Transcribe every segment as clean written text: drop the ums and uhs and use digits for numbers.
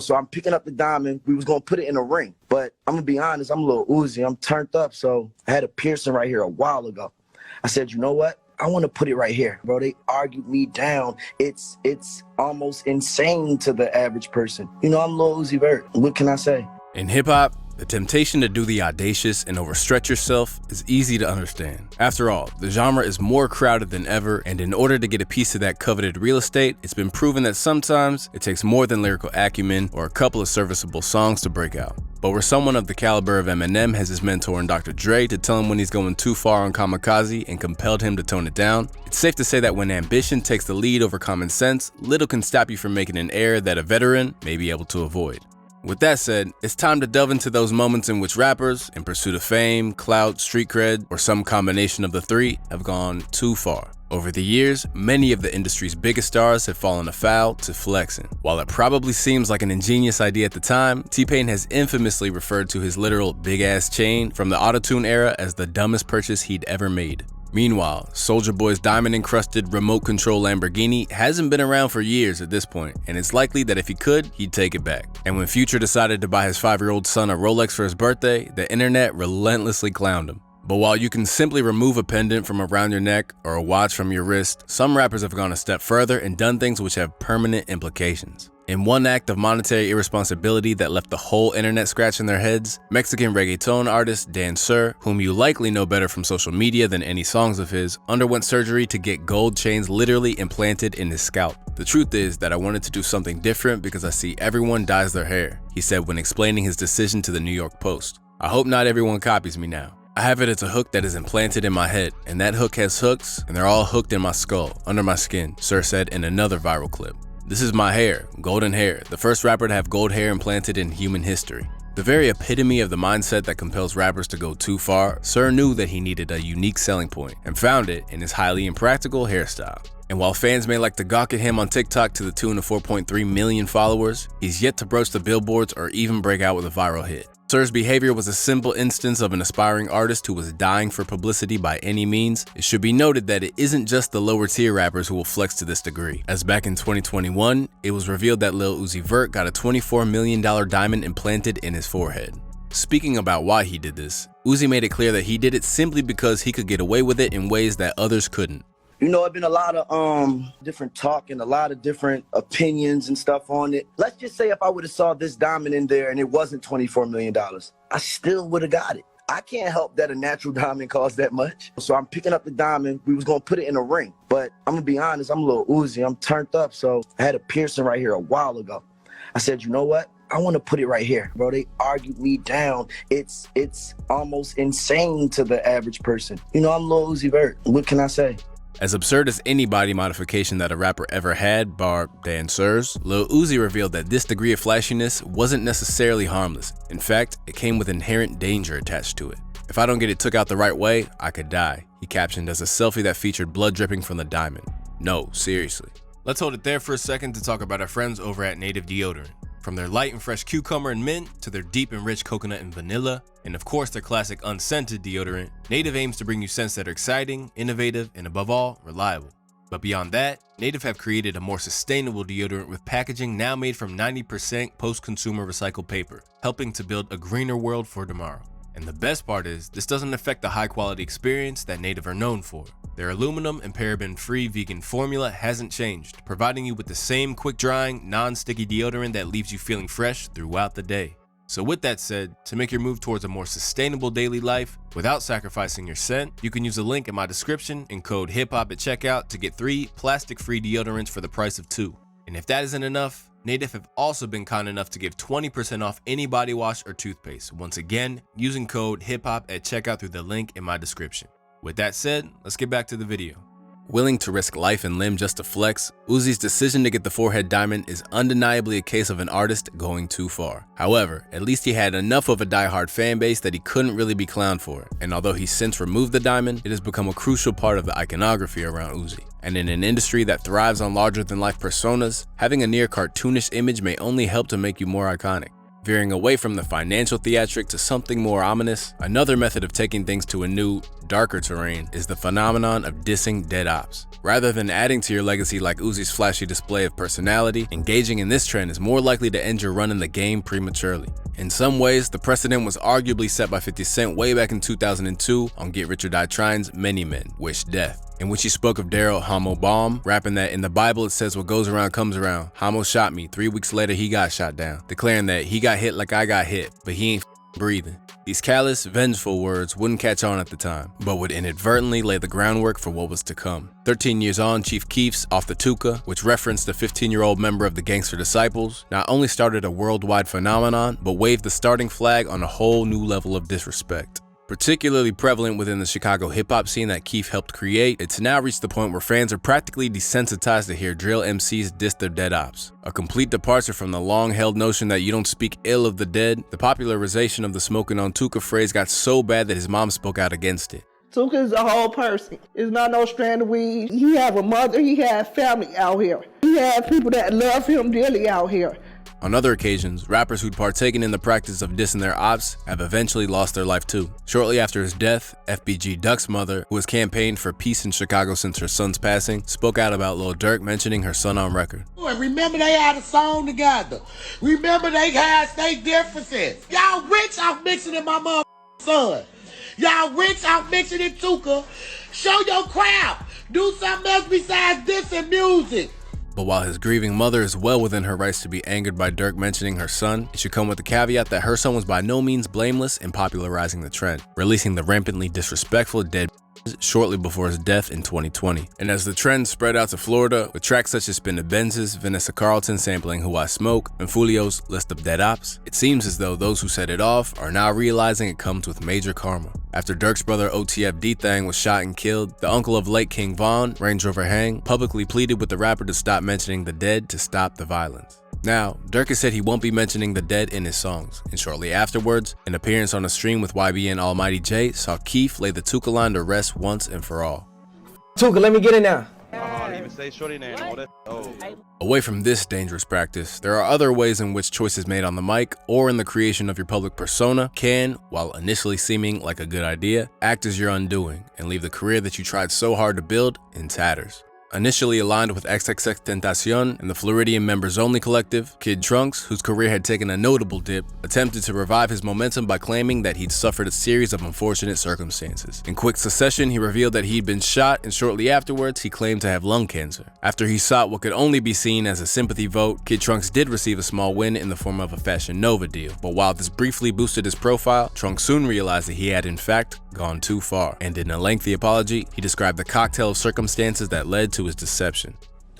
So I'm picking up the diamond. We was going to put it in a ring. But I'm going to be honest, I'm a little Uzi. I'm turned up. So I had a piercing right here a while ago. I said, you know what? I want to put it right here. Bro, they argued me down. It's almost insane to the average person. You know, I'm Lil Uzi Vert. What can I say? In hip-hop, the temptation to do the audacious and overstretch yourself is easy to understand. After all, the genre is more crowded than ever, and in order to get a piece of that coveted real estate, it's been proven that sometimes it takes more than lyrical acumen or a couple of serviceable songs to break out. But where someone of the caliber of Eminem has his mentor in Dr. Dre to tell him when he's going too far on Kamikaze and compelled him to tone it down, it's safe to say that when ambition takes the lead over common sense, little can stop you from making an error that a veteran may be able to avoid. With that said, it's time to delve into those moments in which rappers, in pursuit of fame, clout, street cred, or some combination of the three, have gone too far. Over the years, many of the industry's biggest stars have fallen afoul to flexing. While it probably seems like an ingenious idea at the time, T-Pain has infamously referred to his literal big-ass chain from the autotune era as the dumbest purchase he'd ever made. Meanwhile, Soulja Boy's diamond-encrusted remote control Lamborghini hasn't been around for years at this point, and it's likely that if he could, he'd take it back. And when Future decided to buy his 5-year-old son a Rolex for his birthday, the internet relentlessly clowned him. But while you can simply remove a pendant from around your neck or a watch from your wrist, some rappers have gone a step further and done things which have permanent implications. In one act of monetary irresponsibility that left the whole internet scratching their heads, Mexican reggaeton artist Dan Sur, whom you likely know better from social media than any songs of his, underwent surgery to get gold chains literally implanted in his scalp. The truth is that I wanted to do something different because I see everyone dyes their hair, he said when explaining his decision to the New York Post. I hope not everyone copies me now. I have it as a hook that is implanted in my head, and that hook has hooks, and they're all hooked in my skull, under my skin, Sur said in another viral clip. This is my hair, golden hair, the first rapper to have gold hair implanted in human history. The very epitome of the mindset that compels rappers to go too far, Sur knew that he needed a unique selling point, and found it in his highly impractical hairstyle. And while fans may like to gawk at him on TikTok to the tune of 4.3 million followers, he's yet to broach the billboards or even break out with a viral hit. Sur's behavior was a simple instance of an aspiring artist who was dying for publicity by any means. It should be noted that it isn't just the lower tier rappers who will flex to this degree, as back in 2021, it was revealed that Lil Uzi Vert got a $24 million diamond implanted in his forehead. Speaking about why he did this, Uzi made it clear that he did it simply because he could get away with it in ways that others couldn't. You know, it's been a lot of different talk and a lot of different opinions and stuff on it. Let's just say if I would have saw this diamond in there and it wasn't $24 million, I still would have got it. I can't help that a natural diamond costs that much. So I'm picking up the diamond. We was going to put it in a ring. But I'm going to be honest, I'm a little Uzi. I'm turned up. So I had a piercing right here a while ago. I said, you know what? I want to put it right here. Bro, they argued me down. It's almost insane to the average person. You know, I'm Lil Uzi Vert. What can I say? As absurd as any body modification that a rapper ever had, bar Dan Sur's, Lil Uzi revealed that this degree of flashiness wasn't necessarily harmless. In fact, it came with inherent danger attached to it. If I don't get it took out the right way, I could die, he captioned as a selfie that featured blood dripping from the diamond. No, seriously. Let's hold it there for a second to talk about our friends over at Native Deodorant. From their light and fresh cucumber and mint, to their deep and rich coconut and vanilla, and of course their classic unscented deodorant, Native aims to bring you scents that are exciting, innovative, and above all, reliable. But beyond that, Native have created a more sustainable deodorant with packaging now made from 90% post-consumer recycled paper, helping to build a greener world for tomorrow. And the best part is, this doesn't affect the high-quality experience that Native are known for. Their aluminum and paraben-free vegan formula hasn't changed, providing you with the same quick-drying, non-sticky deodorant that leaves you feeling fresh throughout the day. So with that said, to make your move towards a more sustainable daily life without sacrificing your scent, you can use a link in my description and code HipHop at checkout to get 3 plastic-free deodorants for the price of 2. And if that isn't enough, Native have also been kind enough to give 20% off any body wash or toothpaste, once again, using code HipHop at checkout through the link in my description. With that said, let's get back to the video. Willing to risk life and limb just to flex, Uzi's decision to get the forehead diamond is undeniably a case of an artist going too far. However, at least he had enough of a die-hard fan base that he couldn't really be clowned for it, and although he's since removed the diamond, it has become a crucial part of the iconography around Uzi. And in an industry that thrives on larger-than-life personas, having a near cartoonish image may only help to make you more iconic. Veering away from the financial theatric to something more ominous, another method of taking things to a new, darker terrain is the phenomenon of dissing dead ops. Rather than adding to your legacy like Uzi's flashy display of personality, engaging in this trend is more likely to end your run in the game prematurely. In some ways, the precedent was arguably set by 50 Cent way back in 2002 on Get Rich or Die Trying's Many Men Wish Death, in which he spoke of Daryl Hamo Bomb, rapping that in the Bible it says what goes around comes around. Hamo shot me, 3 weeks later he got shot down, declaring that he got hit like I got hit, but he ain't breathing. These callous, vengeful words wouldn't catch on at the time, but would inadvertently lay the groundwork for what was to come. 13 years on, Chief Keef's Off the Tuka, which referenced a 15-year-old member of the Gangster Disciples, not only started a worldwide phenomenon, but waved the starting flag on a whole new level of disrespect. Particularly prevalent within the Chicago hip-hop scene that Keef helped create, it's now reached the point where fans are practically desensitized to hear drill MCs diss their dead ops. A complete departure from the long-held notion that you don't speak ill of the dead, the popularization of the smoking on Tuka phrase got so bad that his mom spoke out against it. Tuka is a whole person. It's not no strand of weed. He have a mother, he have family out here. He have people that love him dearly out here. On other occasions, rappers who'd partaken in the practice of dissing their ops have eventually lost their life too. Shortly after his death, FBG Duck's mother, who has campaigned for peace in Chicago since her son's passing, spoke out about Lil Durk mentioning her son on record. Remember they had a song together. Remember they had their differences. Y'all rich out mixing in my son. Y'all rich out mixing in Tuka. Show your crowd. Do something else besides dissing music. But while his grieving mother is well within her rights to be angered by Durk mentioning her son, it should come with the caveat that her son was by no means blameless in popularizing the trend, releasing the rampantly disrespectful Dead shortly before his death in 2020. And as the trend spread out to Florida, with tracks such as Spin the Benz's, Vanessa Carlton sampling Who I Smoke, and Fulio's List of Dead Ops, it seems as though those who set it off are now realizing it comes with major karma. After Durk's brother OTF D-Thang was shot and killed, the uncle of late King Von, Range Rover Hang, publicly pleaded with the rapper to stop mentioning the dead to stop the violence. Now, Durk has said he won't be mentioning the dead in his songs, and shortly afterwards, an appearance on a stream with YB and Almighty J saw Keef lay the Tuka line to rest once and for all. Tuka, let me get in now. Away from this dangerous practice, there are other ways in which choices made on the mic or in the creation of your public persona can, while initially seeming like a good idea, act as your undoing and leave the career that you tried so hard to build in tatters. Initially aligned with XXXTentacion and the Floridian Members Only collective, Kid Trunks, whose career had taken a notable dip, attempted to revive his momentum by claiming that he'd suffered a series of unfortunate circumstances. In quick succession, he revealed that he'd been shot, and shortly afterwards, he claimed to have lung cancer. After he sought what could only be seen as a sympathy vote, Kid Trunks did receive a small win in the form of a Fashion Nova deal. But while this briefly boosted his profile, Trunks soon realized that he had in fact gone too far, and in a lengthy apology, he described the cocktail of circumstances that led to his deception.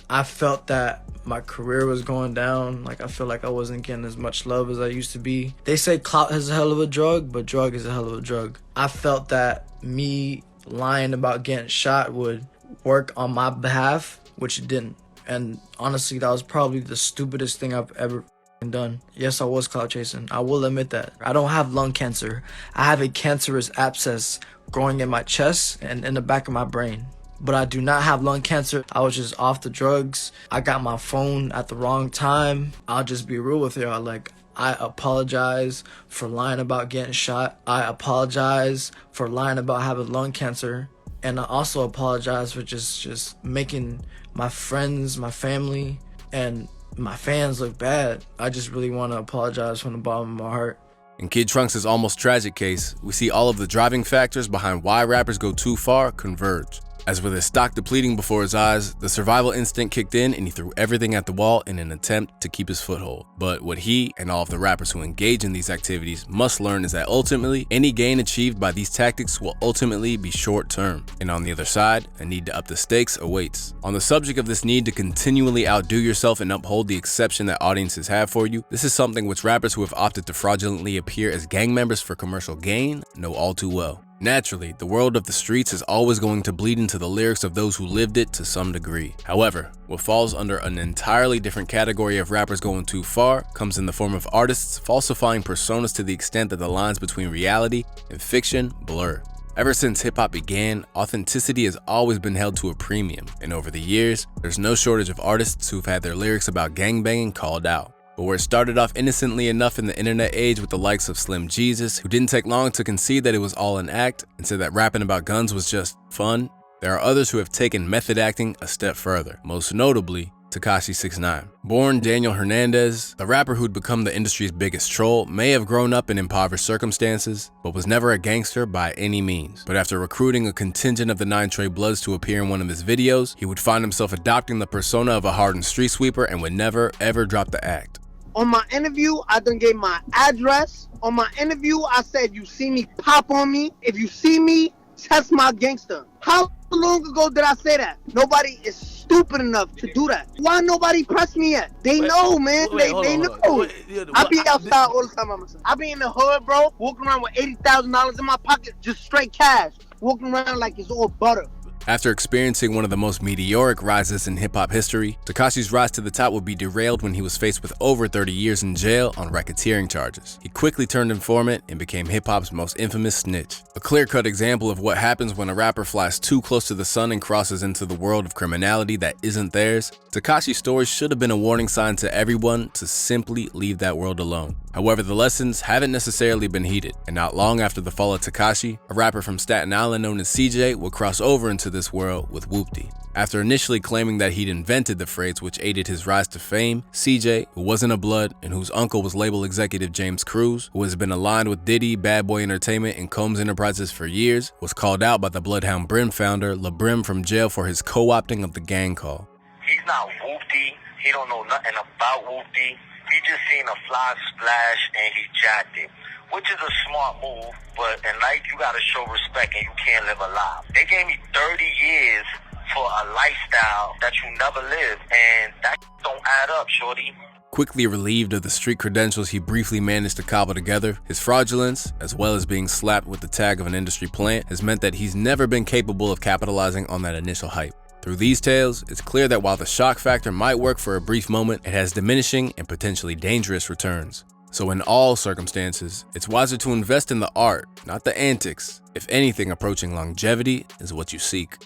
I felt that my career was going down. Like, I feel like I wasn't getting as much love as I used to be. They say clout is a hell of a drug, but drug is a hell of a drug. I felt that me lying about getting shot would work on my behalf, which it didn't. And honestly, that was probably the stupidest thing I've ever done. Yes, I was clout chasing. I will admit that. I don't have lung cancer. I have a cancerous abscess growing in my chest and in the back of my brain. But I do not have lung cancer. I was just off the drugs. I got my phone at the wrong time. I'll just be real with y'all. Like, I apologize for lying about getting shot. I apologize for lying about having lung cancer. And I also apologize for just making my friends, my family, and my fans look bad. I just really want to apologize from the bottom of my heart. In Kid Trunks' almost tragic case, we see all of the driving factors behind why rappers go too far converge. As with his stock depleting before his eyes, the survival instinct kicked in and he threw everything at the wall in an attempt to keep his foothold. But what he and all of the rappers who engage in these activities must learn is that ultimately, any gain achieved by these tactics will ultimately be short-term. And on the other side, a need to up the stakes awaits. On the subject of this need to continually outdo yourself and uphold the exception that audiences have for you, this is something which rappers who have opted to fraudulently appear as gang members for commercial gain know all too well. Naturally, the world of the streets is always going to bleed into the lyrics of those who lived it to some degree. However, what falls under an entirely different category of rappers going too far comes in the form of artists falsifying personas to the extent that the lines between reality and fiction blur. Ever since hip-hop began, authenticity has always been held to a premium, and over the years, there's no shortage of artists who've had their lyrics about gangbanging called out. But where it started off innocently enough in the internet age with the likes of Slim Jesus, who didn't take long to concede that it was all an act and said that rapping about guns was just fun, there are others who have taken method acting a step further, most notably Tekashi 6ix9ine. Born Daniel Hernandez, the rapper who'd become the industry's biggest troll may have grown up in impoverished circumstances, but was never a gangster by any means. But after recruiting a contingent of the 9 Trey Bloods to appear in one of his videos, he would find himself adopting the persona of a hardened street sweeper and would never ever drop the act. On my interview, I done gave my address. On my interview, I said, you see me, pop on me. If you see me, test my gangster. How long ago did I say that? Nobody is stupid enough to do that. Why nobody press me yet? They know, man. They know. I be outside all the time. I be in the hood, bro, walking around with $80,000 in my pocket, just straight cash. Walking around like it's all butter. After experiencing one of the most meteoric rises in hip-hop history, Tekashi's rise to the top would be derailed when he was faced with over 30 years in jail on racketeering charges. He quickly turned informant and became hip-hop's most infamous snitch. A clear-cut example of what happens when a rapper flies too close to the sun and crosses into the world of criminality that isn't theirs. Tekashi's story should have been a warning sign to everyone to simply leave that world alone. However, the lessons haven't necessarily been heeded, and not long after the fall of Tekashi, a rapper from Staten Island known as CJ would cross over into this world with Whoopty. After initially claiming that he'd invented the phrase which aided his rise to fame, CJ, who wasn't a blood and whose uncle was label executive James Cruz, who has been aligned with Diddy, Bad Boy Entertainment, and Combs Enterprises for years, was called out by the Bloodhound Brim founder, LaBrim, from jail for his co-opting of the gang call. He's not Whoopty. He don't know nothing about Whoopty. He just seen a fly splash and he jacked it, which is a smart move, but in life you gotta show respect and you can't live a lie. They gave me 30 years for a lifestyle that you never lived, and that don't add up, shorty. Quickly relieved of the street credentials he briefly managed to cobble together, his fraudulence, as well as being slapped with the tag of an industry plant, has meant that he's never been capable of capitalizing on that initial hype. Through these tales, it's clear that while the shock factor might work for a brief moment, it has diminishing and potentially dangerous returns. So in all circumstances, it's wiser to invest in the art, not the antics, if anything approaching longevity is what you seek.